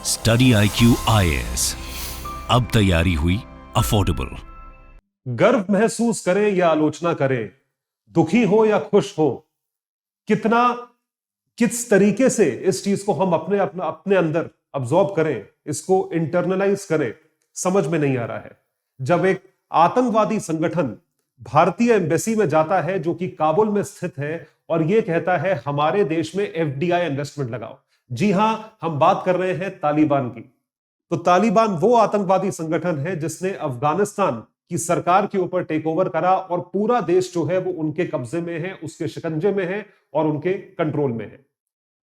Study IQ IAS, अब तैयारी हुई अफोर्डेबल। गर्व महसूस करें या आलोचना करें, दुखी हो या खुश हो, कितना किस तरीके से इस चीज को हम अपने अपने अपने अंदर अब्सॉर्ब करें, इसको इंटरनलाइज करें, समझ में नहीं आ रहा है। जब एक आतंकवादी संगठन भारतीय एम्बेसी में जाता है जो कि काबुल में स्थित है और यह कहता है हमारे देश में FDI इन्वेस्टमेंट लगाओ। जी हां, हम बात कर रहे हैं तालिबान की। तो तालिबान वो आतंकवादी संगठन है जिसने अफगानिस्तान की सरकार के ऊपर टेक ओवर करा और पूरा देश जो है वो उनके कब्जे में है, उसके शिकंजे में है और उनके कंट्रोल में है।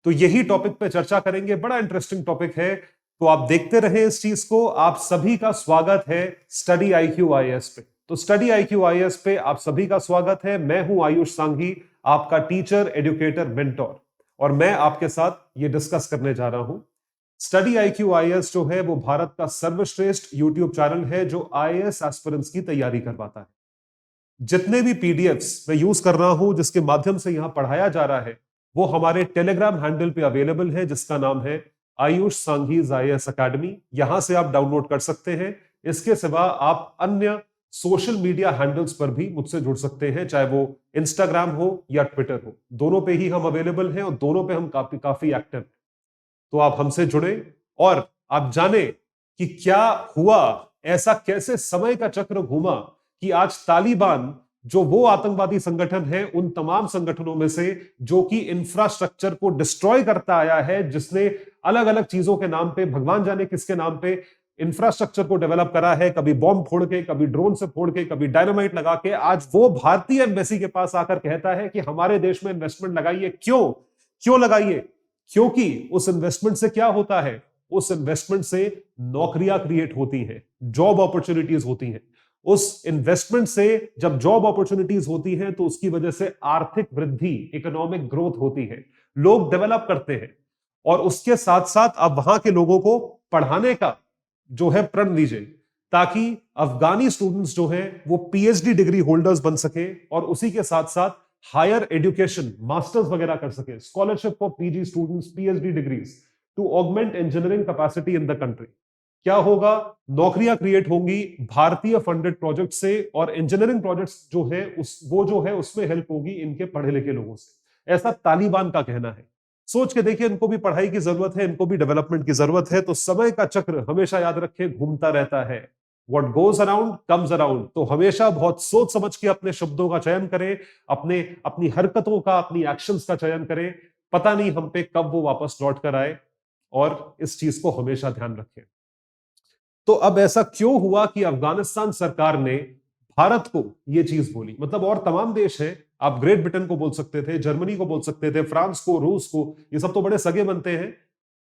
तो यही टॉपिक पे चर्चा करेंगे, बड़ा इंटरेस्टिंग टॉपिक है। तो आप देखते रहे इस चीज को। आप सभी का स्वागत है स्टडी IQ IAS पे। तो स्टडी IQ IAS पे आप सभी का स्वागत है। मैं हूं आयुष सांघी, आपका टीचर, एजुकेटर, मेंटोर, और मैं आपके साथ ये डिस्कस करने जा रहा हूं। स्टडी IQ IAS जो है वो भारत का सर्वश्रेष्ठ यूट्यूब चैनल है जो IAS एस्पिरेंट्स की तैयारी करवाता है। जितने भी PDFs मैं यूज कर रहा हूं जिसके माध्यम से यहां पढ़ाया जा रहा है वो हमारे टेलीग्राम हैंडल पे अवेलेबल है जिसका नाम है आयुष सांघीज IAS अकेडमी। यहां से आप डाउनलोड कर सकते हैं। इसके सिवा आप अन्य सोशल मीडिया हैंडल्स पर भी मुझसे जुड़ सकते हैं, चाहे वो इंस्टाग्राम हो या ट्विटर हो। दोनों पे ही हम अवेलेबल हैं और दोनों पे हम काफी एक्टिव। तो आप हमसे जुड़े और आप जाने कि क्या हुआ, ऐसा कैसे समय का चक्र घूमा कि आज तालिबान जो वो आतंकवादी संगठन है उन तमाम संगठनों में से जो कि इंफ्रास्ट्रक्चर को डिस्ट्रॉय करता आया है, जिसने अलग अलग चीजों के नाम पे, भगवान जाने किसके नाम पे, इंफ्रास्ट्रक्चर को डेवलप करा है, कभी बॉम्ब फोड़ के, कभी ड्रोन से फोड़ के, कभी डायनामाइट लगा के, आज वो भारतीय एम्बेसी के पास आकर कहता है कि हमारे देश में इन्वेस्टमेंट लगाइए। क्यों क्यों लगाइए? क्योंकि उस इन्वेस्टमेंट से क्या होता है? उस इन्वेस्टमेंट से नौकरियां क्रिएट होती हैं, जॉब अपॉर्चुनिटीज होती हैं। उस इन्वेस्टमेंट से जब जॉब अपॉर्चुनिटीज होती हैं तो उसकी वजह से आर्थिक वृद्धि, इकोनॉमिक ग्रोथ होती है, लोग डेवलप करते हैं। और उसके साथ साथ आप वहां के लोगों को पढ़ाने का जो है प्रण लीजिए, ताकि अफगानी स्टूडेंट्स जो हैं वो PhD डिग्री होल्डर्स बन सके और उसी के साथ साथ हायर एजुकेशन, मास्टर्स वगैरह कर सके। Scholarship for PG students, PhD degrees to augment engineering capacity in the country. क्या होगा? नौकरियां क्रिएट होंगी भारतीय फंडेड प्रोजेक्ट से, और इंजीनियरिंग प्रोजेक्ट्स जो है वो जो है उसमें हेल्प होगी इनके पढ़े लिखे लोगों से। ऐसा तालिबान का कहना है। सोच के देखिए, इनको भी पढ़ाई की जरूरत है, इनको भी डेवलपमेंट की जरूरत है। तो समय का चक्र हमेशा याद रखे, घूमता रहता है। What goes around comes around. तो हमेशा बहुत सोच समझ के अपने शब्दों का चयन करें, अपनी हरकतों का, अपनी एक्शंस का चयन करें। पता नहीं हम पे कब वो वापस लौट कर आए, और इस चीज को हमेशा ध्यान रखें। तो अब ऐसा क्यों हुआ कि अफगानिस्तान सरकार ने भारत को यह चीज बोली? मतलब और तमाम देश हैं, आप ग्रेट ब्रिटेन को बोल सकते थे, जर्मनी को बोल सकते थे, फ्रांस को, रूस को, ये सब तो बड़े सगे बनते हैं।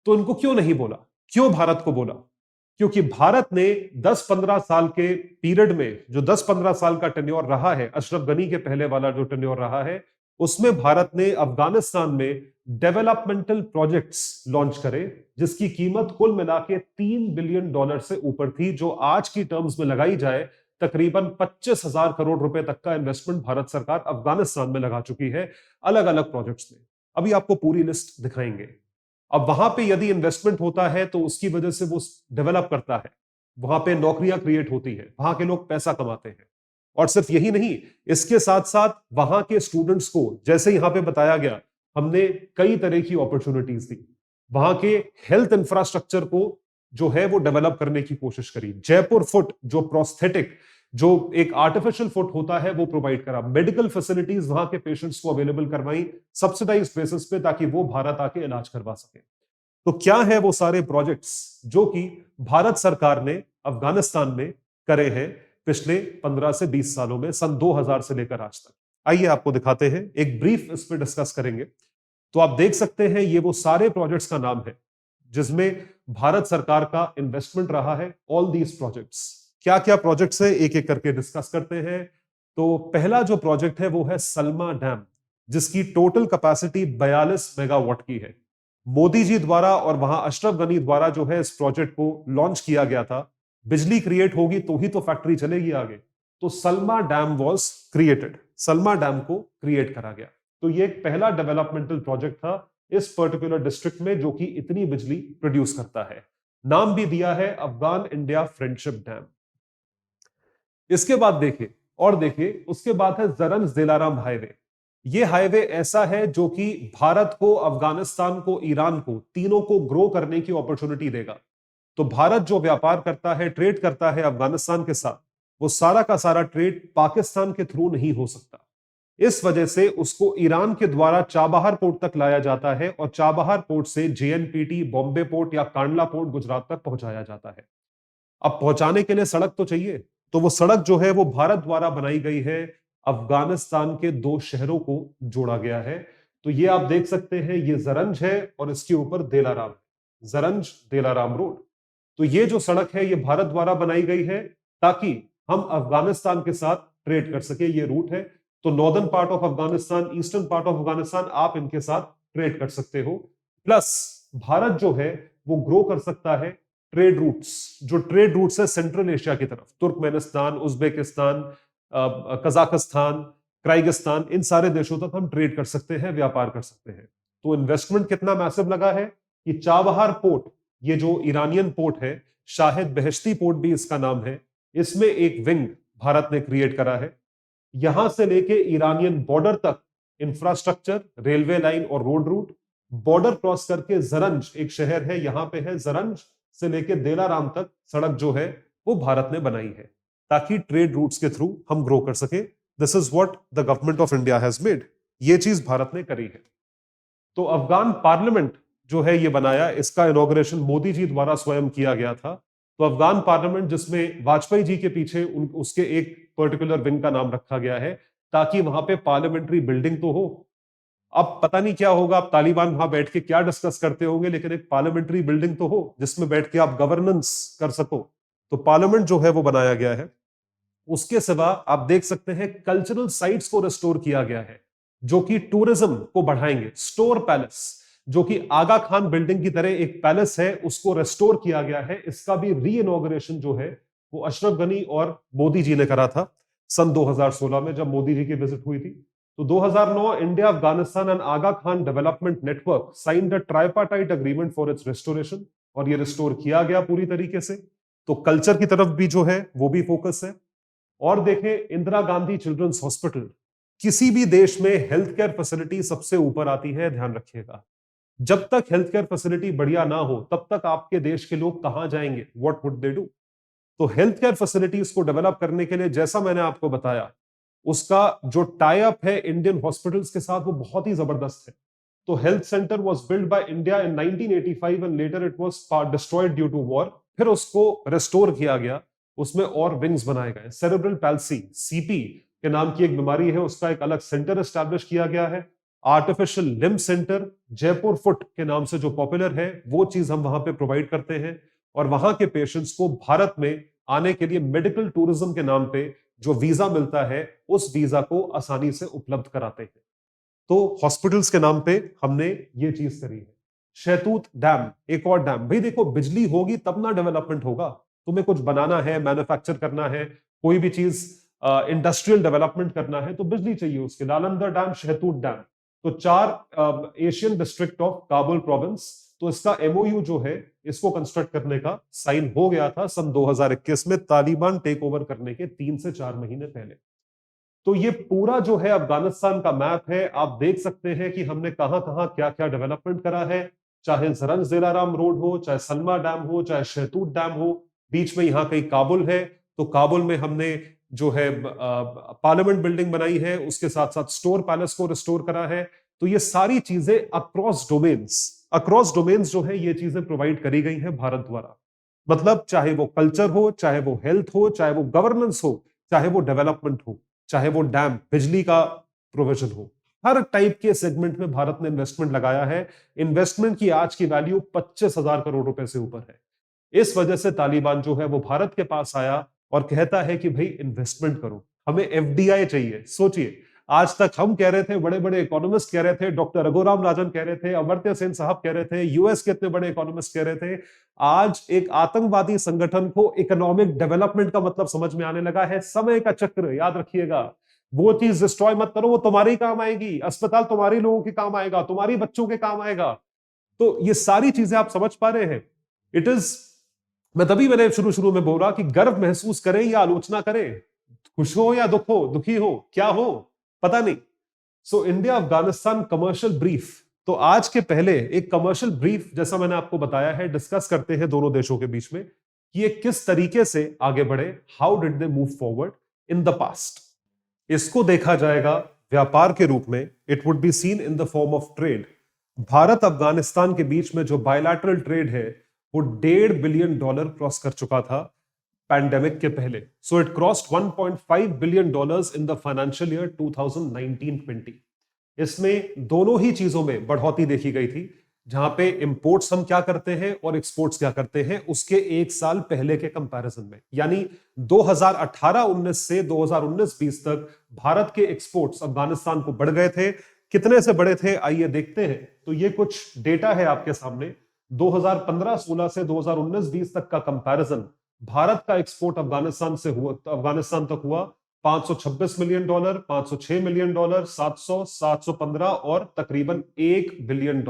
तो इनको क्यों नहीं बोला? क्यों भारत को बोला? क्योंकि भारत ने 10-15 साल के पीरियड में, जो 10-15 साल का टेन्योर रहा है, अशरफ गनी के पहले वाला जो टेन्योर रहा है, उसमें भारत ने अफगानिस्तान में डेवलपमेंटल प्रोजेक्ट्स लॉन्च करे जिसकी कीमत कुल मिला के $3 बिलियन से ऊपर थी, जो आज की टर्म्स में लगाई जाए तकरीबन 25,000 करोड़ रुपए तक का इन्वेस्टमेंट भारत सरकार अफगानिस्तान में लगा चुकी है, अलग अलग प्रोजेक्ट्स में। अभी आपको पूरी लिस्ट दिखाएंगे। अब वहां पे यदि इन्वेस्टमेंट होता है तो उसकी वजह से वो डेवलप करता है, वहां पे नौकरियां क्रिएट होती है, वहां के लोग पैसा कमाते हैं। और सिर्फ यही नहीं, इसके साथ साथ वहां के स्टूडेंट्स को, जैसे यहां पे बताया गया, हमने कई तरह की अपॉर्चुनिटीज दी। वहां के हेल्थ इंफ्रास्ट्रक्चर को जो है वो डेवलप करने की कोशिश करी। जयपुर फुट, जो प्रोस्थेटिक, जो एक आर्टिफिशियल फुट होता है, वो प्रोवाइड करा। मेडिकल फैसिलिटीज वहां के पेशेंट्स को अवेलेबल करवाई सब्सिडाइज बेसिस पे, ताकि वो भारत आके इलाज करवा सके। तो क्या है वो सारे प्रोजेक्ट्स जो कि भारत सरकार ने अफगानिस्तान में करे हैं पिछले 15 से 20 सालों में, सन 2000 से लेकर आज तक? आइए आपको दिखाते हैं, एक ब्रीफ इस पर डिस्कस करेंगे। तो आप देख सकते हैं ये वो सारे प्रोजेक्ट्स का नाम है जिसमें भारत सरकार का इन्वेस्टमेंट रहा है। ऑल दीज प्रोजेक्ट्स, क्या क्या प्रोजेक्ट्स है, एक एक करके डिस्कस करते हैं। तो पहला जो प्रोजेक्ट है वो है सलमा डैम, जिसकी टोटल कैपेसिटी 42 मेगावाट की है। मोदी जी द्वारा और वहां अशरफ गनी द्वारा जो है इस प्रोजेक्ट को लॉन्च किया गया था। बिजली क्रिएट होगी तो ही तो फैक्ट्री चलेगी आगे। तो Salma dam was created, Salma dam को क्रिएट करा गया। तो ये एक पहला डेवलपमेंटल प्रोजेक्ट था इस पर्टिकुलर डिस्ट्रिक्ट में जो कि इतनी बिजली प्रोड्यूस करता है। नाम भी दिया है अफगान इंडिया फ्रेंडशिप डैम। इसके बाद देखिए और देखिए, उसके बाद है जरंज दिलाराम हाईवे। यह हाईवे ऐसा है जो कि भारत को, अफगानिस्तान को, ईरान को, तीनों को ग्रो करने की अपॉर्चुनिटी देगा। तो भारत जो व्यापार करता है, ट्रेड करता है अफगानिस्तान के साथ, वो सारा का सारा ट्रेड पाकिस्तान के थ्रू नहीं हो सकता। इस वजह से उसको ईरान के द्वारा चाबहार पोर्ट तक लाया जाता है और चाबहार पोर्ट से जेएनपीटी, बॉम्बे पोर्ट या कांडला पोर्ट गुजरात तक पहुंचाया जाता है। अब पहुंचाने के लिए सड़क तो चाहिए, तो वो सड़क जो है वो भारत द्वारा बनाई गई है। अफगानिस्तान के दो शहरों को जोड़ा गया है। तो ये आप देख सकते हैं, ये जरंज है और इसके ऊपर देलाराम, जरंज देलाराम रोड। तो ये जो सड़क है ये भारत द्वारा बनाई गई है ताकि हम अफगानिस्तान के साथ ट्रेड कर सके। ये रूट है। तो northern part of Afghanistan, eastern part of Afghanistan, आप इनके साथ ट्रेड कर सकते हो। प्लस भारत जो है वो ग्रो कर सकता है ट्रेड रूट्स, जो ट्रेड रूट्स है सेंट्रल एशिया की तरफ, तुर्कमेनिस्तान, उज्बेकिस्तान, कजाकिस्तान, किर्गिस्तान, इन सारे देशों तक हम ट्रेड कर सकते हैं, व्यापार कर सकते हैं। तो इन्वेस्टमेंट कितना मैसिव लगा है। ये चाबहार पोर्ट, ये जो ईरानियन पोर्ट है, शाहिद बेहेश्ती पोर्ट भी इसका नाम है, इसमें एक विंग भारत ने क्रिएट करा है। यहां से लेके ईरानियन बॉर्डर तक इंफ्रास्ट्रक्चर, रेलवे लाइन और रोड रूट, बॉर्डर क्रॉस करके जरंज एक शहर है, यहां पे है, जरंज से लेके देलाराम तक सड़क जो है वो भारत ने बनाई है ताकि ट्रेड रूट्स के थ्रू हम ग्रो कर सके। This is what the government of India has made. ये चीज भारत ने करी है। तो अफगान पार्लियामेंट जो है ये बनाया, इसका इनॉग्रेशन मोदी जी द्वारा स्वयं किया गया था। तो अफगान पार्लियामेंट, जिसमें वाजपेयी जी के पीछे उसके एक पर्टिकुलर विंग का नाम रखा गया है ताकि वहां पे पार्लियामेंट्री बिल्डिंग तो हो। अब पता नहीं क्या होगा, अब तालिबान वहां बैठ के क्या डिस्कस करते होंगे, लेकिन एक पार्लियामेंट्री बिल्डिंग तो हो जिसमें बैठ के आप गवर्नेंस कर सको। तो पार्लियामेंट जो है वो बनाया गया है। उसके सिवा आप देख सकते हैं कल्चरल साइट्स को रिस्टोर किया गया है जो कि टूरिज्म को बढ़ाएंगे। स्टोर पैलेस, जो कि आगा खान बिल्डिंग की तरह एक पैलेस है, उसको रेस्टोर किया गया है। इसका भी री इनॉग्रेशन जो है वो अशरफ गनी और मोदी जी ने करा था सन 2016 में, जब मोदी जी की विजिट हुई थी। तो 2009 India, Afghanistan and Aga Khan development network signed the tripartite agreement for its restoration, और ये रिस्टोर किया गया पूरी तरीके से। तो कल्चर की तरफ भी जो है वो भी फोकस है। और देखें, इंदिरा गांधी चिल्ड्रंस हॉस्पिटल, किसी भी देश में हेल्थ केयर फैसिलिटी सबसे ऊपर आती है, ध्यान रखिएगा। जब तक हेल्थ केयर फैसिलिटी बढ़िया ना हो तब तक आपके देश के लोग कहां जाएंगे, व्हाट वुड दे डू। तो हेल्थ केयर फैसिलिटीज को डेवलप करने के लिए, जैसा मैंने आपको बताया, उसका जो टाई अप है इंडियन हॉस्पिटल्स के साथ वो बहुत ही जबरदस्त है। तो health centre was build by India in 1985 and later it was destroyed due to war. फिर उसको रिस्टोर किया गया, उसमें और विंग्स बनाए गए। सेरेब्रल पैल्सी, सीपी के नाम की एक बीमारी है, उसका एक अलग सेंटर एस्टैब्लिश किया गया है। Artificial limb centre, Jaipur foot के नाम से जो पॉपुलर है, वो चीज हम वहां पे प्रोवाइड करते हैं। और वहां के पेशेंट्स को भारत में आने के लिए मेडिकल टूरिज्म के नाम पे जो वीजा मिलता है, उस वीजा को आसानी से उपलब्ध कराते हैं। तो हॉस्पिटल्स के नाम पे हमने ये चीज करी है। शहतूत डैम, एक और डैम। भाई देखो, बिजली होगी तब ना डेवलपमेंट होगा। तुम्हें कुछ बनाना है, मैन्युफैक्चर करना है, कोई भी चीज इंडस्ट्रियल डेवलपमेंट करना है, तो बिजली चाहिए उसके। नालंदा डैम, शहतूत डैम, तो 4 Asian district of Kabul province. तो इसका एमओयू जो है, इसको कंस्ट्रक्ट करने का साइन हो गया था सन 2021 में, तालिबान टेक ओवर करने के 3 से 4 महीने पहले। तो ये पूरा जो है अफगानिस्तान का मैप है। आप देख सकते हैं कि हमने कहां कहां क्या क्या डेवलपमेंट करा है, चाहे जरंज दिलाराम रोड हो, चाहे सनमा डैम हो, चाहे शहतूत डैम हो। बीच में यहां कहीं काबुल है, तो काबुल में हमने जो है पार्लियामेंट बिल्डिंग बनाई है, उसके साथ साथ स्टोर पैलेस को रिस्टोर करा है। तो ये सारी चीजें अक्रॉस डोमेन्स जो है, ये चीजें प्रोवाइड करी गई हैं भारत द्वारा। मतलब चाहे वो कल्चर हो, चाहे वो हेल्थ हो, चाहे वो गवर्नेंस हो, चाहे वो डेवलपमेंट हो, चाहे वो डैम, बिजली का प्रोविजन हो, हर टाइप के सेगमेंट में भारत ने इन्वेस्टमेंट लगाया है। इन्वेस्टमेंट की आज की वैल्यू 25,000 करोड़ रुपए से ऊपर है। इस वजह से तालिबान जो है वो भारत के पास आया और कहता है कि भाई इन्वेस्टमेंट करो, हमें एफडीआई चाहिए। सोचिए, आज तक हम कह रहे थे, बड़े बड़े इकोनॉमिस्ट कह रहे थे, डॉक्टर रघुराम राजन कह रहे थे, अमर्त्य सेन साहब कह रहे थे, यूएस के इतने बड़े इकोनॉमिस्ट कह रहे थे। आज एक आतंकवादी संगठन को इकोनॉमिक डेवलपमेंट का मतलब समझ में आने लगा है। समय का चक्र, याद रखिएगा। वो चीज डिस्ट्रॉय मत करो, वो तुम्हारे ही काम आएगी। अस्पताल तुम्हारे लोगों के काम आएगा, तुम्हारी बच्चों के काम आएगा। तो ये सारी चीजें आप समझ पा रहे हैं। इट इज मैंने शुरू शुरू में बोला कि गर्व महसूस करें या आलोचना करें, खुश हो या दुखी हो, क्या हो पता नहीं। So India Afghanistan commercial brief. तो आज के पहले एक कमर्शियल ब्रीफ, जैसा मैंने आपको बताया है, डिस्कस करते हैं दोनों देशों के बीच में कि ये किस तरीके से आगे बढ़े, how did they move forward in the past. इसको देखा जाएगा व्यापार के रूप में, it would be seen in the form of trade. Bharat Afghanistan के बीच में जो बायलैटरल ट्रेड है वो $1.5 बिलियन क्रॉस कर चुका था पैंडेमिक के पहले। So it crossed $1.5 billion in the financial year 2019-20। इसमें दोनों ही चीजों में बढ़ोतरी देखी गई थी, जहां पे इंपोर्ट्स हम क्या करते हैं और एक्सपोर्ट्स क्या करते हैं उसके एक साल पहले के कंपैरिजन में। यानी 2018-19 से 2019-20 तक भारत के एक्सपोर्ट्स अफगानिस्तान को बढ़ गए थे। कितने से बढ़े थे आइए देखते हैं। तो ये कुछ डेटा है आपके सामने। 2015-16 से 2019-20 तक का कंपैरिजन, भारत का एक्सपोर्ट अफगानिस्तान तक हुआ $526 मिलियन, $506 मिलियन, 700, 715 और तकरीबन $1 बिलियन।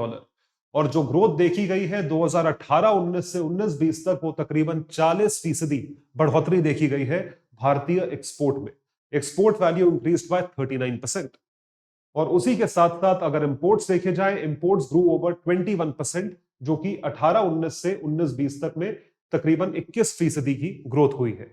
और जो ग्रोथ देखी गई है 2018-19 से 19-20 तक, वो तकरीबन 40% बढ़ोतरी देखी गई है भारतीय एक्सपोर्ट में। Export value increased by 39%। और उसी के साथ साथ अगर इंपोर्ट्स देखे जाए, इंपोर्ट्स ग्रू ओवर 21%, जो कि 18-19 से 19-20 तक में तकरीबन 21% की ग्रोथ हुई है।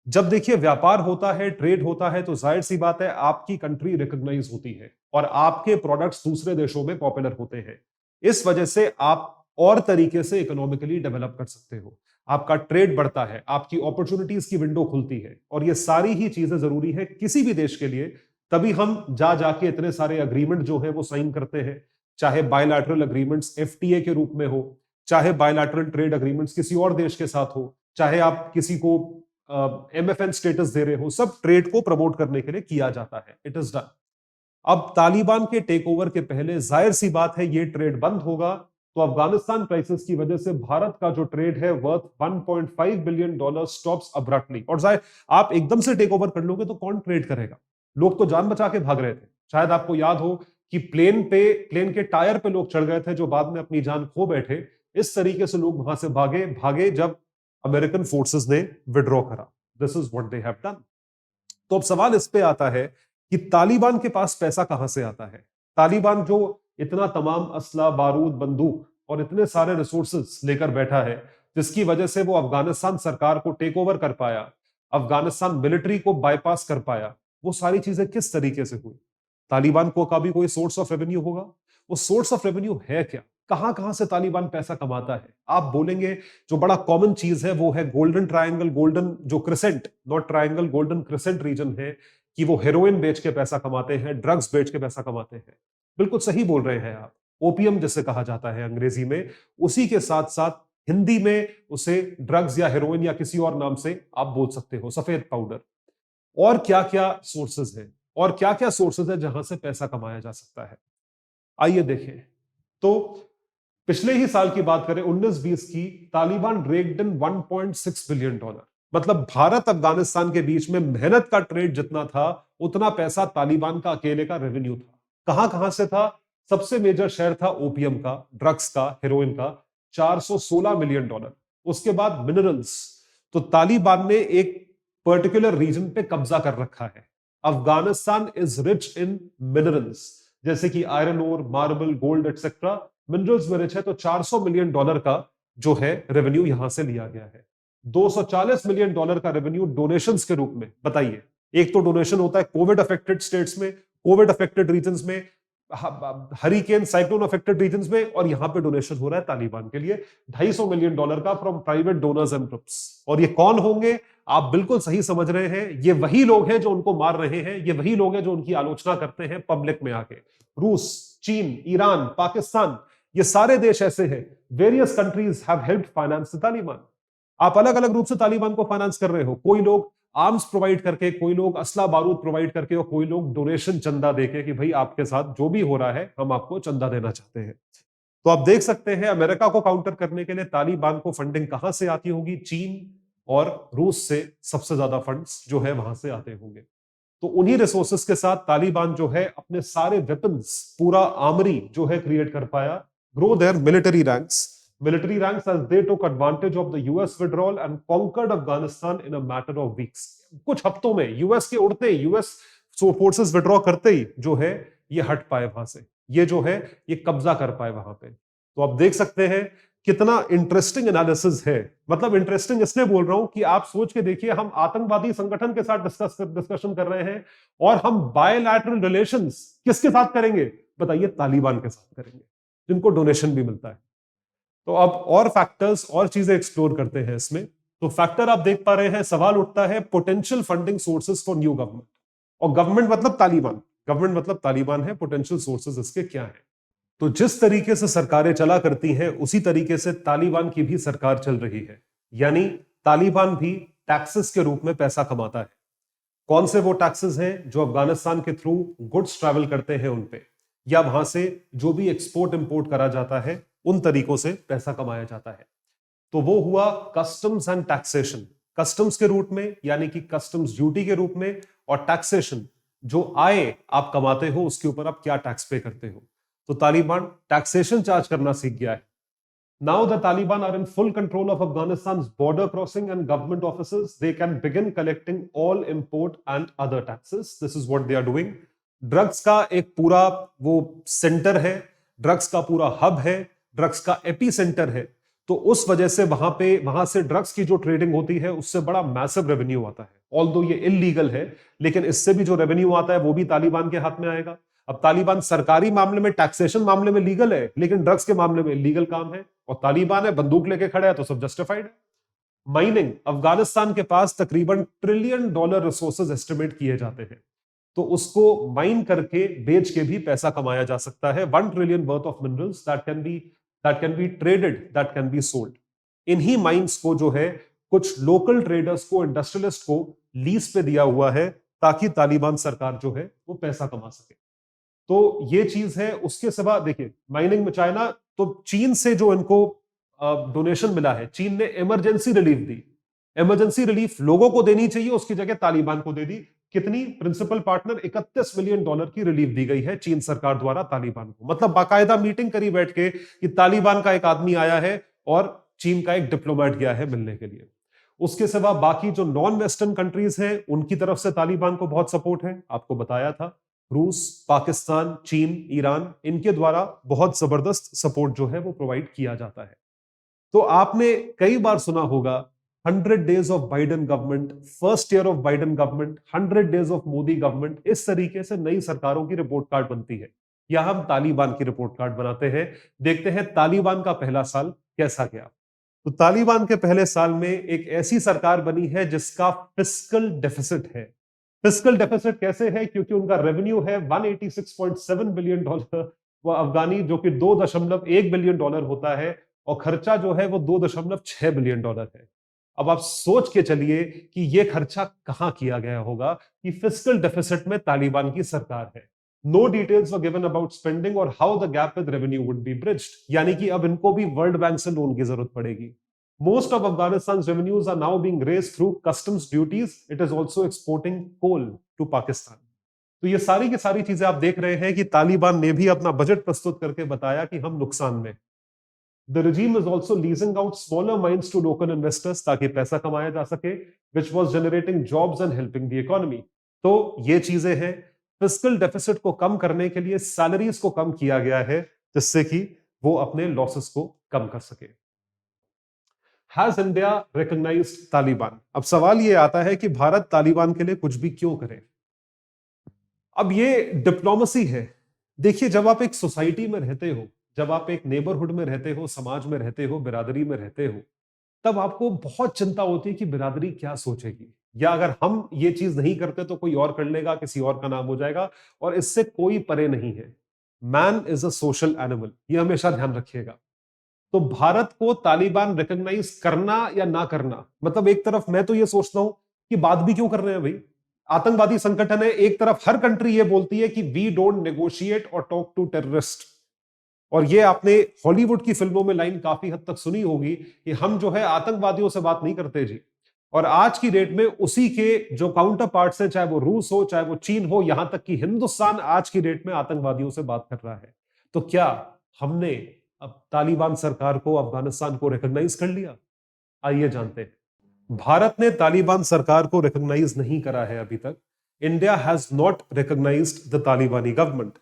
जब देखिए व्यापार होता है, ट्रेड होता है, तो जाहिर सी बात है आपकी कंट्री रिकॉग्नाइज होती है और आपके प्रोडक्ट्स दूसरे देशों में पॉपुलर होते हैं। इस वजह से आप और तरीके से इकोनॉमिकली डेवलप कर सकते हो, आपका ट्रेड बढ़ता है, आपकी अपॉर्चुनिटीज की विंडो खुलती है। और ये सारी ही चीजें जरूरी है किसी भी देश के लिए, तभी हम जाके इतने सारे अग्रीमेंट जो है वो साइन करते हैं, चाहे बायलैटरल अग्रीमेंट्स एफटीए के रूप में हो, चाहे बायलैटरल ट्रेड अग्रीमेंट्स किसी और देश के साथ हो, चाहे आप किसी को एमएफएन स्टेटस दे रहे हो, सब ट्रेड को प्रमोट करने के लिए किया जाता है। It is done. अब तालिबान के टेक ओवर के पहले जाहिर सी बात है ये ट्रेड बंद होगा, तो अफगानिस्तान क्राइसिस की वजह से भारत का जो ट्रेड है वर्थ $1.5 बिलियन स्टॉप्स अब्रप्टली। और जाहिर आप एकदम से टेक ओवर कर लोगे तो कौन ट्रेड करेगा? लोग तो जान बचा के भाग रहे थे। शायद आपको याद हो कि प्लेन के टायर पे लोग चढ़ गए थे जो बाद में अपनी जान खो बैठे। इस तरीके से लोग वहां से भागे जब अमेरिकन फोर्सेस ने विड्रॉ करा। This is what they have done. तो अब सवाल इस पे आता है कि तालिबान के पास पैसा कहां से आता है? तालिबान जो इतना तमाम असला, बारूद, बंदूक और इतने सारे रिसोर्सेज लेकर बैठा है, जिसकी वजह से वो अफगानिस्तान सरकार को टेक ओवर कर पाया, अफगानिस्तान मिलिट्री को बाईपास कर पाया, वो सारी चीजें किस तरीके से हुई? तालिबान को का भी कोई सोर्स ऑफ रेवेन्यू होगा। वो सोर्स ऑफ रेवेन्यू है क्या? कहां कहां से तालिबान पैसा कमाता है? आप बोलेंगे जो बड़ा कॉमन चीज है वो है गोल्डन ट्रायंगल, गोल्डन जो crescent, not triangle, golden crescent region है, कि वो हेरोइन बेच के पैसा कमाते हैं, ड्रग्स बेच के पैसा कमाते हैं। बिल्कुल सही बोल रहे हैं आप। ओपियम जिसे कहा जाता है अंग्रेजी में, उसी के साथ साथ हिंदी में उसे ड्रग्स या हेरोइन या किसी और नाम से आप बोल सकते हो, सफेद पाउडर। और क्या क्या सोर्सेज है, और क्या क्या सोर्सेज है जहां से पैसा कमाया जा सकता है? आइए देखें। तो पिछले ही साल की बात करें 19-20 की, तालिबान रेक्ड इन $1.6 बिलियन। मतलब भारत अफगानिस्तान के बीच में मेहनत का ट्रेड जितना था उतना पैसा तालिबान का अकेले का रेवेन्यू था। कहां कहां से था? सबसे मेजर शेयर था ओपियम का, ड्रग्स का, हेरोइन का, $416 मिलियन। उसके बाद मिनरल्स। तो तालिबान ने एक पर्टिकुलर रीजन पे कब्जा कर रखा है। Afghanistan is rich in minerals, जैसे कि iron ore, marble, gold etcetera. Minerals में रिच है, तो $400 मिलियन का जो है रेवेन्यू यहां से लिया गया है। $240 मिलियन का रेवेन्यू डोनेशंस के रूप में। बताइए, एक तो डोनेशन होता है कोविड अफेक्टेड स्टेट्स में, कोविड अफेक्टेड रीजन्स में, हरिकेन साइक्लोन अफेक्टेड रीजन्स में, और यहां पे डोनेशन हो रहा है तालिबान के लिए $250 मिलियन का from private donors and groups. और ये कौन होंगे? आप बिल्कुल सही समझ रहे हैं, ये वही लोग हैं जो उनको मार रहे हैं, ये वही लोग हैं जो उनकी आलोचना करते हैं पब्लिक में आके। रूस, चीन, ईरान, पाकिस्तान, ये सारे देश ऐसे हैं। Various countries have helped finance the Taliban. आप अलग अलग रूप से तालिबान को फाइनेंस कर रहे हो। कोई लोग आर्म्स प्रोवाइड करके, कोई लोग असला बारूद प्रोवाइड करके, और कोई लोग डोनेशन, चंदा देके कि भाई आपके साथ जो भी हो रहा है हम आपको चंदा देना चाहते हैं। तो आप देख सकते हैं अमेरिका को काउंटर करने के लिए तालिबान को फंडिंग कहां से आती होगी? चीन और रूस से सबसे ज्यादा फंड्स जो है वहां से आते होंगे। तो उन्हीं रिसोर्सेस के साथ तालिबान जो है अपने सारे वेपन्स, पूरा आर्मरी जो है क्रिएट कर पाया, grow their military ranks. military ranks as they took advantage of the US withdrawal and conquered Afghanistan in a matter of weeks. कुछ हफ्तों में यूएस के उड़ते ही, यूएस फोर्सेस विड्रॉ करते ही जो है ये हट पाए वहां से, ये जो है ये कब्जा कर पाए वहां पे। तो आप देख सकते हैं कितना इंटरेस्टिंग एनालिसिस है। मतलब इंटरेस्टिंग इसलिए बोल रहा हूं कि आप सोच के देखिए, हम आतंकवादी संगठन के साथ डिस्कशन कर रहे हैं और हम बायलैटरल रिलेशंस किसके साथ करेंगे बताइए? तालिबान के साथ करेंगे, जिनको डोनेशन भी मिलता है। तो अब और फैक्टर्स और चीजें एक्सप्लोर करते हैं इसमें। तो फैक्टर आप देख पा रहे हैं, सवाल उठता है potential funding sources for new government. और गवर्नमेंट मतलब तालिबान, गवर्नमेंट मतलब तालिबान है, पोटेंशियल सोर्सेज इसके क्या है? तो जिस तरीके से सरकारें चला करती हैं उसी तरीके से तालिबान की भी सरकार चल रही है। यानी तालिबान भी टैक्सेस के रूप में पैसा कमाता है। कौन से वो टैक्सेस हैं? जो अफगानिस्तान के थ्रू गुड्स ट्रैवल करते हैं उन पे, या वहां से जो भी एक्सपोर्ट इंपोर्ट करा जाता है उन तरीकों से पैसा कमाया जाता है। तो वो हुआ कस्टम्स एंड टैक्सेशन, कस्टम्स के रूप में यानी कि कस्टम्स ड्यूटी के रूप में, और टैक्सेशन जो आय आप कमाते हो उसके ऊपर आप क्या टैक्स पे करते हो। तो तालिबान टैक्सेशन चार्ज करना सीख गया है। Now the Taliban are in full control of Afghanistan's border crossing and government offices. They can begin collecting all import and other taxes. This is what they are doing. Drugs का एक पूरा वो centre है, drugs का पूरा hub है, drugs का AP centre है। तो उस वजह से वहां से ड्रग्स की जो ट्रेडिंग होती है उससे बड़ा मैसिव रेवेन्यू आता है। ऑल्दो ये इलीगल है, लेकिन इससे भी जो रेवेन्यू आता है वो भी तालिबान के हाथ में आएगा। अब तालिबान सरकारी मामले में, टैक्सेशन मामले में लीगल है, लेकिन ड्रग्स के मामले में इलीगल काम है। और तालिबान है, बंदूक लेके खड़ा है, तो सब जस्टिफाइड है। माइनिंग, अफगानिस्तान के पास तकरीबन $1 ट्रिलियन रिसोर्सेज एस्टिमेट किए जाते हैं। तो उसको माइन करके बेच के भी पैसा कमाया जा सकता है। 1 trillion worth of minerals that can be traded, that can be sold. इन्हीं माइंस को जो है कुछ लोकल ट्रेडर्स को, इंडस्ट्रियलिस्ट को लीज पे दिया हुआ है ताकि तालिबान सरकार जो है वो पैसा कमा सके। तो ये चीज है। उसके सिवा देखिए माइनिंग में चाइना, तो चीन से जो इनको डोनेशन मिला है, चीन ने इमरजेंसी रिलीफ दी। इमरजेंसी रिलीफ लोगों को देनी चाहिए, उसकी जगह तालिबान को दे दी। कितनी? प्रिंसिपल पार्टनर $31 मिलियन की रिलीफ दी गई है चीन सरकार द्वारा तालिबान को। मतलब बाकायदा मीटिंग करी बैठ के कि तालिबान का एक आदमी आया है और चीन का एक डिप्लोमेट गया है मिलने के लिए। उसके सिवा बाकी जो नॉन वेस्टर्न कंट्रीज हैं उनकी तरफ से तालिबान को बहुत सपोर्ट है। आपको बताया था, रूस, पाकिस्तान, चीन, ईरान, इनके द्वारा बहुत जबरदस्त सपोर्ट जो है वो प्रोवाइड किया जाता है। तो आपने कई बार सुना होगा 100 days of Biden government, first year of Biden government, 100 days of Modi government. इस तरीके से नई सरकारों की रिपोर्ट कार्ड बनती है, या हम तालिबान की रिपोर्ट कार्ड बनाते हैं। देखते हैं तालिबान का पहला साल कैसा गया। तो तालिबान के पहले साल में एक ऐसी सरकार बनी है जिसका फिस्कल डेफिसिट है। फिस्कल डेफिसिट कैसे है? क्योंकि उनका रेवेन्यू है $186.7 बिलियन, वो अफगानी, जो कि $2.1 बिलियन होता है, और खर्चा जो है वो $2.6 बिलियन है। अब आप सोच के चलिए कि ये खर्चा कहां किया गया होगा कि फिस्कल डेफिसिट में तालिबान की सरकार है। No details were given about spending और how the gap with revenue would be bridged. यानी कि अब इनको भी वर्ल्ड बैंक से लोन की जरूरत पड़ेगी। Most of Afghanistan's revenues are now being raised through customs duties. It is also exporting coal to Pakistan. तो ये सारी की सारी चीजें आप देख रहे हैं कि तालिबान ने भी अपना बजट प्रस्तुत करके बताया कि हम नुकसान में। The regime is also leasing out smaller mines to local investors ताकि पैसा कमाया जा सके, which was generating jobs and helping the economy. तो ये चीजें हैं। फिस्कल डेफिसिट को कम करने के लिए सैलरीज को कम किया गया है, जिससे कि वो अपने लॉसेस को कम कर सके। Has India recognized Taliban? अब सवाल ये आता है कि भारत तालिबान के लिए कुछ भी क्यों करे। अब ये डिप्लोमेसी है। देखिए, जब आप एक सोसाइटी में रहते हो, जब आप एक नेबरहुड में रहते हो, समाज में रहते हो, बिरादरी में रहते हो, तब आपको बहुत चिंता होती है कि बिरादरी क्या सोचेगी, या अगर हम ये चीज नहीं करते तो कोई और कर लेगा, किसी और का नाम हो जाएगा, और इससे कोई परे नहीं है। Man is a social animal, ये हमेशा ध्यान रखिएगा। तो भारत को तालिबान रिकॉग्नाइज करना या ना करना, मतलब एक तरफ मैं तो ये सोचता हूं कि बात भी क्यों कर रहे हैं भाई, आतंकवादी संगठन है। एक तरफ हर कंट्री ये बोलती है कि वी डोंट नेगोशिएट और टॉक टू टेररिस्ट, और ये आपने हॉलीवुड की फिल्मों में लाइन काफी हद तक सुनी होगी कि हम जो है आतंकवादियों से बात नहीं करते जी। और आज की डेट में उसी के जो काउंटर पार्ट्स हैं, चाहे वो रूस हो, चाहे वो चीन हो, यहां तक कि हिंदुस्तान आज की डेट में आतंकवादियों से बात कर रहा है। तो क्या हमने अब तालिबान सरकार को, अफगानिस्तान को रिकॉग्नाइज कर लिया? आइए जानते हैं। भारत ने तालिबान सरकार को रिकॉग्नाइज नहीं करा है अभी तक। India has not recognised the तालिबानी गवर्नमेंट,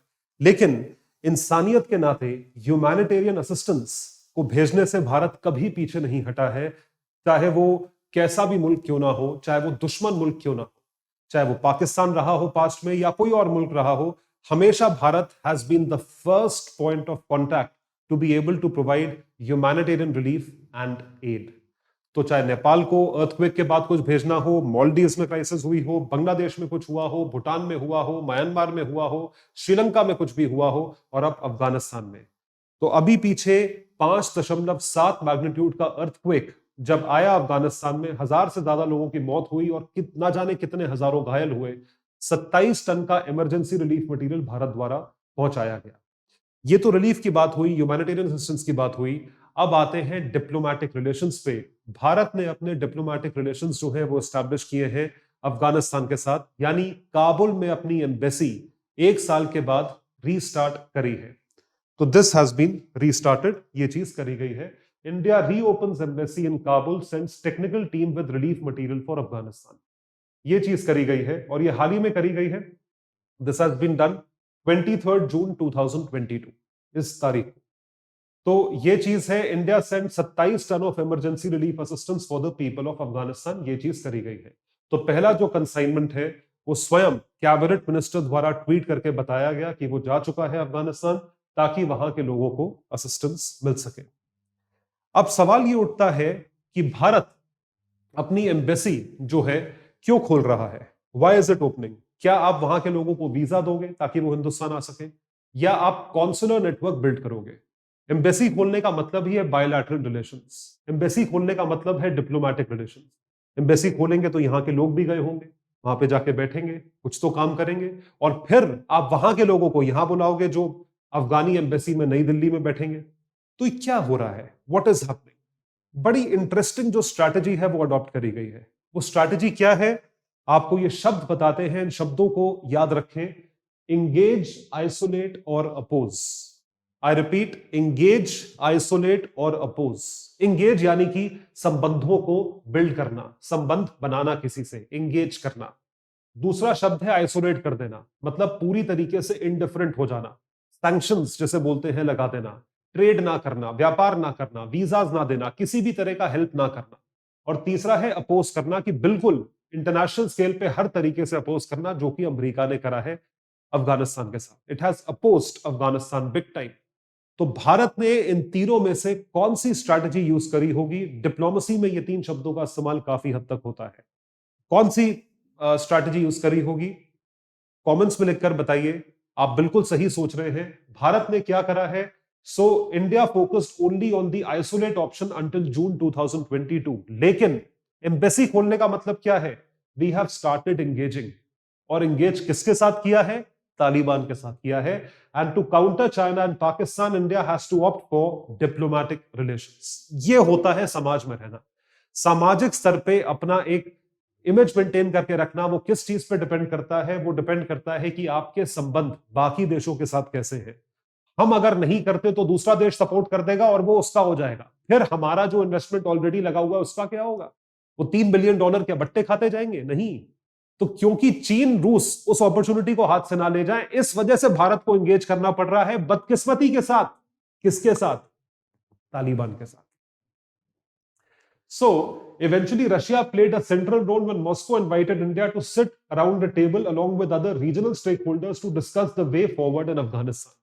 लेकिन इंसानियत के नाते ह्यूमैनिटेरियन असिस्टेंस को भेजने से भारत कभी पीछे नहीं हटा है, चाहे वो कैसा भी मुल्क क्यों ना हो, चाहे वो दुश्मन मुल्क क्यों ना हो, चाहे वो पाकिस्तान रहा हो पास्ट में या कोई और मुल्क रहा हो। हमेशा Bharat has been the first point of contact to be able to provide humanitarian relief and aid. तो चाहे नेपाल को अर्थक्वेक के बाद कुछ भेजना हो, मालदीव्स में क्राइसिस हुई हो, बांग्लादेश में कुछ हुआ हो, भूटान में हुआ हो, म्यांमार में हुआ हो, श्रीलंका में कुछ भी हुआ हो, और अब अफगानिस्तान में। तो अभी पीछे 5.7 मैग्नीट्यूड का अर्थक्वेक जब आया अफगानिस्तान में, 1000 से ज्यादा लोगों की मौत हुई और ना जाने कितने हजारों घायल हुए। 27 टन का इमरजेंसी रिलीफ मटेरियल भारत द्वारा पहुंचाया गया। ये तो रिलीफ की बात हुई, ह्यूमैनिटेरियन असिस्टेंस की बात हुई। अब आते हैं डिप्लोमैटिक रिलेशंस पे। भारत ने अपने डिप्लोमैटिक रिलेशंस जो है वो एस्टैब्लिश किए हैं अफगानिस्तान के साथ, यानी काबुल में अपनी एम्बेसी 1 साल के बाद रीस्टार्ट करी है। तो दिस हैज बीन रीस्टार्टेड, ये चीज करी गई है। India reopens embassy in Kabul, sends technical team with relief material for Afghanistan. ये चीज करी गई है और ये हाल ही में करी गई है। This has been done 23 June 2022, इस तारीख को। तो ये चीज है, India send 27 ton of emergency relief assistance for the people of Afghanistan. ये चीज करी गई है। तो पहला जो कंसाइनमेंट है वो स्वयं कैबिनेट मिनिस्टर द्वारा ट्वीट करके बताया गया कि वो जा चुका है अफगानिस्तान, ताकि वहां के लोगों को असिस्टेंस मिल सके। अब सवाल ये उठता है कि भारत अपनी एम्बेसी जो है क्यों खोल रहा है? Why is it opening? क्या आप वहां के लोगों को वीजा दोगे ताकि वो हिंदुस्तान आ सके, या आप कॉन्सुलर नेटवर्क बिल्ड करोगे? एम्बेसी खोलने का मतलब ही है बायलैटरल रिलेशंस। एम्बेसी खोलने का मतलब है डिप्लोमैटिक रिलेशंस। एम्बेसी खोलेंगे तो यहाँ के लोग भी गए होंगे, वहां पे जाके बैठेंगे, कुछ तो काम करेंगे, और फिर आप वहां के लोगों को यहां बुलाओगे जो अफगानी एम्बेसी में नई दिल्ली में बैठेंगे। तो ये क्या हो रहा है? What is happening? बड़ी इंटरेस्टिंग जो स्ट्रैटेजी है वो अडॉप्ट करी गई है। वो स्ट्रैटेजी क्या है? आपको ये शब्द बताते हैं, इन शब्दों को याद रखें। इंगेज, आइसोलेट और oppose. I repeat, engage, isolate और अपोज। इंगेज यानी कि संबंधों को बिल्ड करना, संबंध बनाना किसी से, इंगेज करना। दूसरा शब्द है आइसोलेट कर देना, मतलब पूरी तरीके से इनडिफरेंट हो जाना, सैंक्शंस जैसे बोलते हैं लगा देना, ट्रेड ना करना, व्यापार ना करना, वीजाज ना देना, किसी भी तरह का हेल्प ना करना। और तीसरा है अपोज करना, कि बिल्कुल इंटरनेशनल स्केल पे हर तरीके से अपोज करना, जो कि अमेरिका ने करा है अफगानिस्तान के साथ। It has opposed Afghanistan big time. तो भारत ने इन तीनों में से कौन सी स्ट्रैटेजी यूज करी होगी? डिप्लोमेसी में ये 3 शब्दों का इस्तेमाल काफी हद तक होता है। कौन सी स्ट्रैटेजी यूज करी होगी? कमेंट्स में लिखकर बताइए। आप बिल्कुल सही सोच रहे हैं। भारत ने क्या करा है? So India focused only on the isolate option until June 2022। लेकिन एम्बेसी खोलने का मतलब क्या है? We have started engaging. और एंगेज किसके साथ किया है? तालिबान के साथ किया है। And to counter China and Pakistan, India has to opt for diplomatic relations. ये होता है समाज में रहना। सामाजिक स्तर पे अपना एक इमेज मेंटेन करके रखना। वो किस चीज पे डिपेंड करता है? वो डिपेंड करता है कि आपके संबंध बाकी देशों के साथ कैसे हैं। हम अगर नहीं करते तो दूसरा देश सपोर्ट कर देगा और वो उसका हो जाएगा। फिर हमारा जो इन्वेस्टमेंट ऑलरेडी लगा हुआ है उसका क्या होगा? वो $3 बिलियन क्या बट्टे खाते जाएंगे? नहीं। तो क्योंकि चीन, रूस उस अपॉर्चुनिटी को हाथ से ना ले जाए, इस वजह से भारत को एंगेज करना पड़ रहा है, बदकिस्मती के साथ। किसके साथ? तालिबान के साथ। So, eventually Russia played a central role when Moscow invited India to sit around the table along with other regional stakeholders to discuss the way forward in Afghanistan.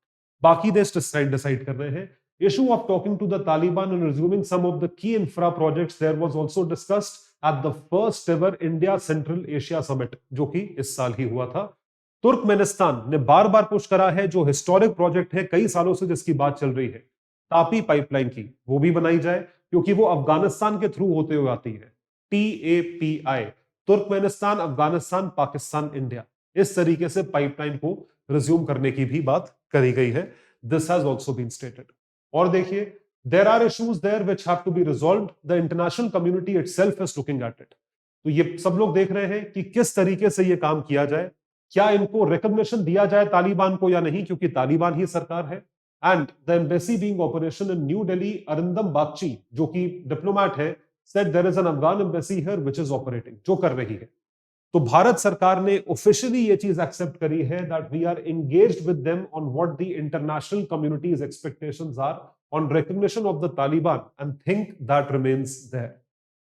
बाकी देश decide कर रहे हैं. Issue of talking to the Taliban and resuming some of the key infra projects there was also discussed at the first ever India Central Asia Summit, जो कि इस साल ही हुआ था. तुर्कमेनिस्तान ने बार बार पुश करा है, जो हिस्टोरिक प्रोजेक्ट है कई सालों से जिसकी बात चल रही है, तापी पाइपलाइन की, वो भी बनाई जाए, क्योंकि वो अफगानिस्तान के थ्रू होते हुए आती है। TAPI, Turkmenistan, Afghanistan, Pakistan, India, इस तरीके से पाइपलाइन को रिज्यूम करने की भी बात करी गई है। This has also been stated. और देखिए, there are issues there which have to be resolved, the international community itself is looking at it. तो ये सब लोग देख रहे हैं कि किस तरीके से ये काम किया जाए। क्या इनको रिकॉग्निशन दिया जाए तालिबान को या नहीं, क्योंकि तालिबान ही सरकार है। And the embassy being operation in new Delhi, Arindam Bagchi जो कि डिप्लोमेट है, said there is an Afghan embassy here which is operating, जो कर रही है। तो भारत सरकार ने ऑफिशियली ये चीज एक्सेप्ट करी है that we are engaged with them on what the international communities expectations are on recognition of the Taliban and think that remains there.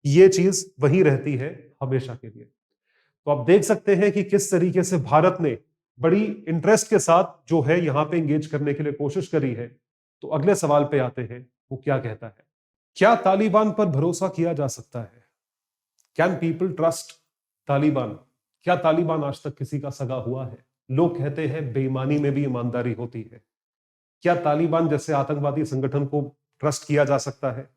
ये चीज वही रहती है हमेशा के लिए। तो आप देख सकते हैं कि किस तरीके से भारत ने बड़ी इंटरेस्ट के साथ जो है यहां पे एंगेज करने के लिए कोशिश करी है। तो अगले सवाल पे आते हैं, वो क्या कहता है, क्या तालिबान पर भरोसा किया जा सकता है? Can people trust Taliban? क्या तालिबान आज तक किसी का सगा हुआ है? लोग कहते हैं बेईमानी में भी ईमानदारी होती है। क्या तालिबान जैसे आतंकवादी संगठन को ट्रस्ट किया जा सकता है?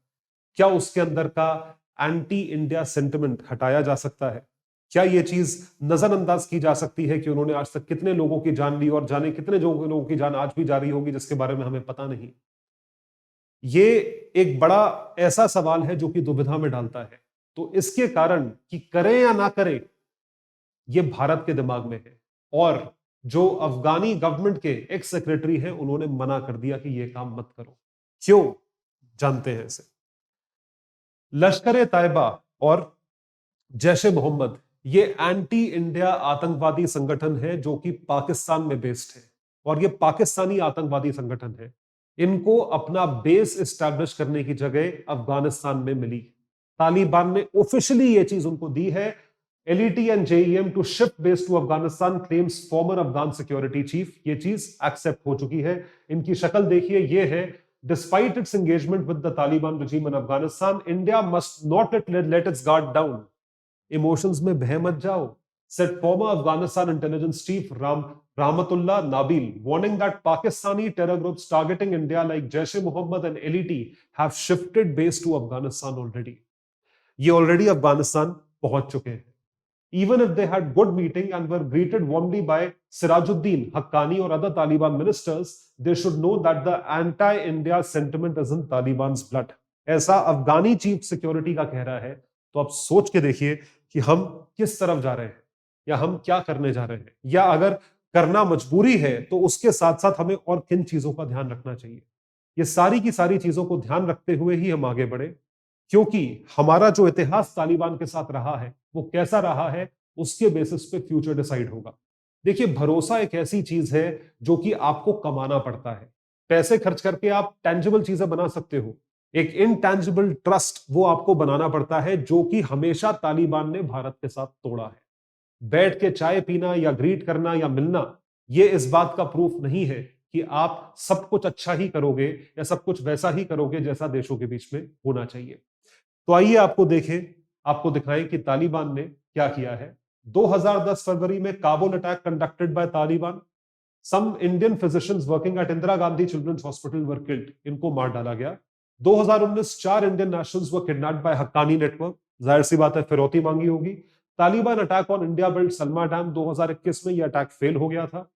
क्या उसके अंदर का एंटी इंडिया सेंटिमेंट हटाया जा सकता है? क्या यह चीज नजरअंदाज की जा सकती है कि उन्होंने आज तक कितने लोगों की जान ली और जाने कितने लोगों की जान आज भी जा रही होगी जिसके बारे में हमें पता नहीं? ये एक बड़ा ऐसा सवाल है जो कि दुविधा में डालता है। तो इसके कारण कि करें या ना करें, ये भारत के दिमाग में है। और जो अफगानी गवर्नमेंट के एक्स सेक्रेटरी हैं, उन्होंने मना कर दिया कि यह काम मत करो। क्यों? जानते हैं इसे। लश्कर ए तैयबा और जैश ए मोहम्मद ये एंटी इंडिया आतंकवादी संगठन है जो कि पाकिस्तान में बेस्ड है, और ये पाकिस्तानी आतंकवादी संगठन है। इनको अपना बेस एस्टैब्लिश करने की जगह अफगानिस्तान में मिली। तालिबान ने ऑफिशियली ये चीज उनको दी है। LET and JEM to shift base to Afghanistan claims former Afghan security chief. ये चीज एक्सेप्ट हो चुकी है। इनकी शक्ल देखिए, ये है। Despite it's engagement with the Taliban regime in Afghanistan, India must not let its guard down. Emotions में बह मत जाओ, said former Afghanistan intelligence chief Rahmatullah Nabil, warning that Pakistani terror groups targeting India like Jaish-e-Mohammed and LET have shifted base to Afghanistan already. ये already Afghanistan पहुंच चुके हैं। Even if they had good meeting and were greeted warmly by Sirajuddin Haqqani or other Taliban ministers, they should know that the anti-India sentiment is in Taliban's blood. ऐसा अफगानी chief security का कह रहा है। तो आप सोच के देखिए कि हम किस तरफ जा रहे हैं, या हम क्या करने जा रहे हैं, या अगर करना मजबूरी है तो उसके साथ साथ हमें और किन चीजों का ध्यान रखना चाहिए। ये सारी की सारी चीजों को ध्यान रखते हुए ही हम आगे बढ़े, क्योंकि हमारा जो इतिहास तालिबान के साथ रहा है वो कैसा रहा है, उसके बेसिस पे फ्यूचर डिसाइड होगा। देखिए, भरोसा एक ऐसी चीज है जो कि आपको कमाना पड़ता है। पैसे खर्च करके आप टेंजिबल चीजें बना सकते हो, एक इनटेंजिबल ट्रस्ट वो आपको बनाना पड़ता है, जो कि हमेशा तालिबान ने भारत के साथ तोड़ा है। बैठ के चाय पीना या ग्रीट करना या मिलना, ये इस बात का प्रूफ नहीं है कि आप सब कुछ अच्छा ही करोगे या सब कुछ वैसा ही करोगे जैसा देशों के बीच में होना चाहिए। तो आइए आपको दिखाएं कि तालिबान ने क्या किया है। 2010 फरवरी में Kabul attack conducted by Taliban. Some Indian physicians working at Indira Gandhi children's hospital were killed. इनको मार डाला गया। 2019 4 Indian nationals were kidnapped by Haqqani network. जाहिर सी बात है, फिरौती मांगी होगी। Taliban attack on India build Salma dam. 2021 में यह अटैक फेल हो गया था।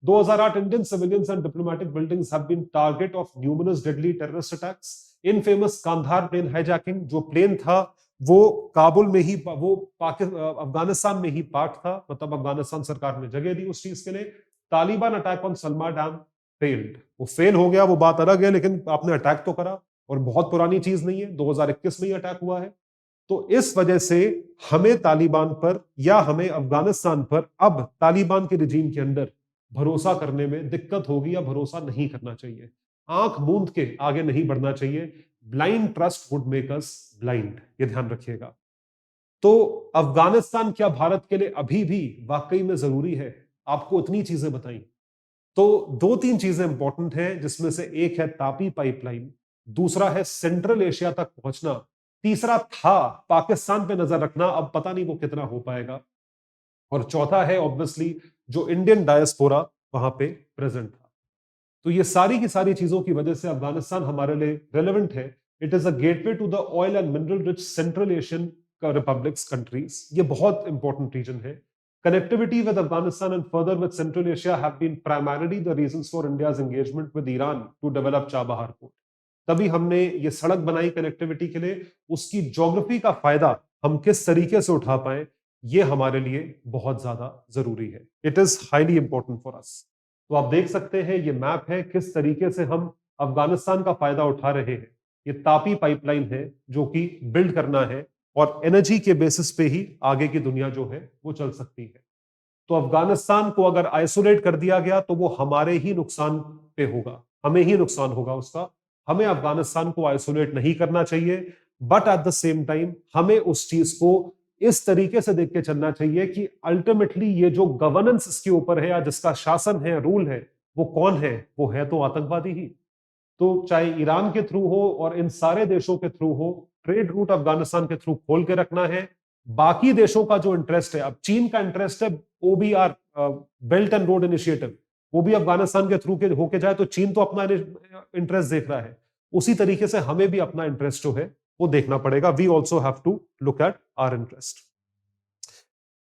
2008 Indian civilians and diplomatic buildings have been target of numerous deadly terrorist attacks. Infamous Kandahar plane hijacking, जो प्लेन था वो काबुल में ही, वो अफगानिस्तान में ही पार्ट था, मतलब अफगानिस्तान सरकार ने जगह दी उस चीज के लिए। Taliban attack on Salma dam failed. वो फेल हो गया, वो बात अलग है, लेकिन आपने अटैक तो करा, और बहुत पुरानी चीज नहीं है, 2021 में ही अटैक हुआ है। तो इस वजह से हमें तालिबान पर या हमें अफगानिस्तान पर अब तालिबान के रिजीम के अंदर भरोसा करने में दिक्कत होगी, या भरोसा नहीं करना चाहिए। आंख मूंद के आगे नहीं बढ़ना चाहिए। Blind trust would make us blind, ये ध्यान रखिएगा। तो अफगानिस्तान क्या भारत के लिए अभी भी वाकई में जरूरी है? आपको इतनी चीजें बताई, तो 2-3 चीजें इंपॉर्टेंट हैं, जिसमें से एक है तापी पाइपलाइन, दूसरा है सेंट्रल एशिया तक पहुंचना, तीसरा था पाकिस्तान पे नजर रखना, अब पता नहीं वो कितना हो पाएगा, और चौथा है ऑब्वियसली जो इंडियन डायस्पोरा वहां पे प्रेजेंट था। तो ये सारी की सारी चीजों की वजह से अफगानिस्तान हमारे लिए रेलेवेंट है। It is a gateway to the oil and mineral rich central Asian republics countries. ये बहुत इंपॉर्टेंट रीजन है। Connectivity with Afghanistan and further with Central Asia have been primarily the reasons for India's engagement with Iran to develop Chabahar Port. तभी हमने ये सड़क बनाई connectivity के लिए। उसकी ज्योग्राफी का फायदा हम किस तरीके से उठा पाए, ये हमारे लिए बहुत ज्यादा जरूरी है। It is highly important for us. तो आप देख सकते हैं ये मैप है किस तरीके से हम अफगानिस्तान का फायदा उठा रहे हैं। ये तापी पाइपलाइन है जो कि बिल्ड करना है और एनर्जी के बेसिस पे ही आगे की दुनिया जो है वो चल सकती है। तो अफगानिस्तान को अगर आइसोलेट कर दिया गया तो वो हमारे ही नुकसान पे होगा, हमें ही नुकसान होगा उसका। हमें अफगानिस्तान को आइसोलेट नहीं करना चाहिए, but at the same time हमें उस चीज को इस तरीके से देख के चलना चाहिए कि अल्टीमेटली ये जो गवर्नेंस इसके ऊपर है या जिसका शासन है, रूल है, वो कौन है? वो है तो आतंकवादी ही। तो चाहे ईरान के थ्रू हो और इन सारे देशों के थ्रू हो, ट्रेड रूट अफगानिस्तान के थ्रू खोल के रखना है। बाकी देशों का जो इंटरेस्ट है, अब चीन का इंटरेस्ट है ओबीआर, बेल्ट एंड रोड इनिशिएटिव, वो भी अफगानिस्तान के थ्रू के होके जाए तो चीन तो अपना इंटरेस्ट देख रहा है। उसी तरीके से हमें भी अपना इंटरेस्ट जो है वो देखना पड़ेगा। We also have to look at our interest.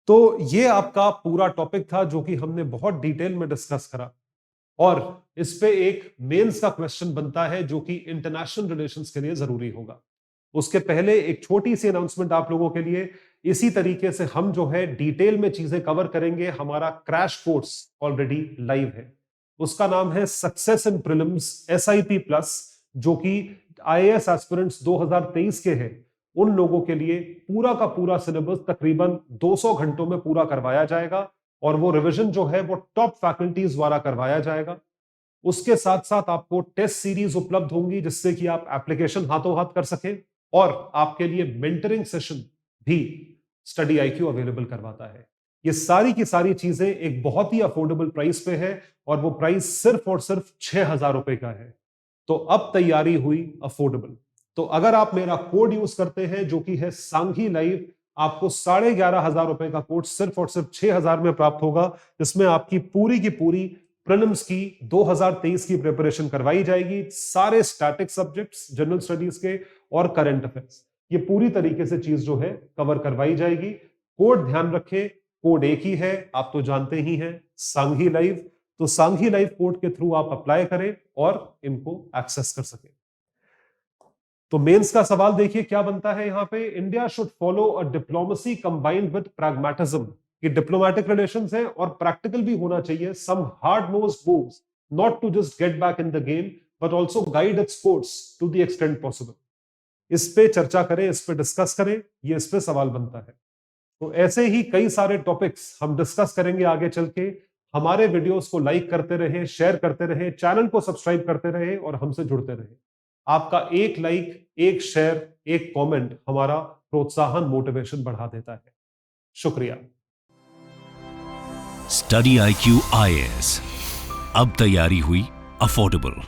तो ये आपका पूरा टॉपिक था जो कि हमने बहुत डिटेल में डिस्कस करा, और इस पे एक मेंस का क्वेश्चन बनता है जो कि इंटरनेशनल रिलेशंस के लिए जरूरी होगा। उसके पहले एक छोटी सी अनाउंसमेंट आप लोगों के लिए। इसी तरीके से हम जो है डिटेल में चीजें कवर करेंगे। हमारा क्रैश कोर्स ऑलरेडी लाइव है, उसका नाम है success in prelims SIP plus, जो कि IAS एस्पिरेंट्स 2023 के हैं। उन लोगों के लिए पूरा का पूरा सिलेबस तकरीबन 200 घंटों में पूरा करवाया जाएगा, और वो रिवीजन जो है वो टॉप फैकल्टीज द्वारा करवाया जाएगा। उसके साथ साथ आपको टेस्ट सीरीज उपलब्ध होंगी जिससे कि आप एप्लीकेशन हाथों हाथ कर सकें, और आपके लिए मेंटरिंग सेशन भी स्टडी IQ अवेलेबल करवाता है। ये सारी की सारी चीजें एक बहुत ही अफोर्डेबल प्राइस पे है, और वो प्राइस सिर्फ और सिर्फ 6,000 रुपए का है। तो अब तैयारी हुई अफोर्डेबल। तो अगर आप मेरा कोड यूज करते हैं जो कि है सांघी लाइव, आपको 11,500 रुपए का कोर्स सिर्फ और सिर्फ 6,000 में प्राप्त होगा, जिसमें आपकी पूरी की पूरी प्रीलिम्स की 2023 की प्रिपरेशन करवाई जाएगी। सारे स्टैटिक सब्जेक्ट्स, जनरल स्टडीज के और करंट अफेयर्स, ये पूरी तरीके से चीज जो है कवर करवाई जाएगी। कोड ध्यान रखें, कोड एक ही है, आप तो जानते ही हैं, सांघी लाइव। तो सांघी लाइव कोड के थ्रू आप अप्लाई करें और इनको एक्सेस कर सकें। तो मेंस का सवाल देखिए क्या बनता है यहां पे। India should follow a diplomacy combined with pragmatism. ये डिप्लोमेटिक रिलेशंस हैं और प्रैक्टिकल भी होना चाहिए। Some hard nosed moves, not to just get back in the game but also guide its course to the extent possible. इस पे चर्चा करें, इस पे डिस्कस करें, ये इस पे सवाल बनता है। तो ऐसे ही कई सारे टॉपिक्स हम डिस्कस करेंगे आगे चल के। हमारे वीडियोस को लाइक करते रहें, शेयर करते रहें, चैनल को सब्सक्राइब करते रहें और हमसे जुड़ते रहें। आपका एक लाइक, एक शेयर, एक कमेंट हमारा प्रोत्साहन, मोटिवेशन बढ़ा देता है। शुक्रिया। स्टडी IQ IAS, अब तैयारी हुई अफोर्डेबल।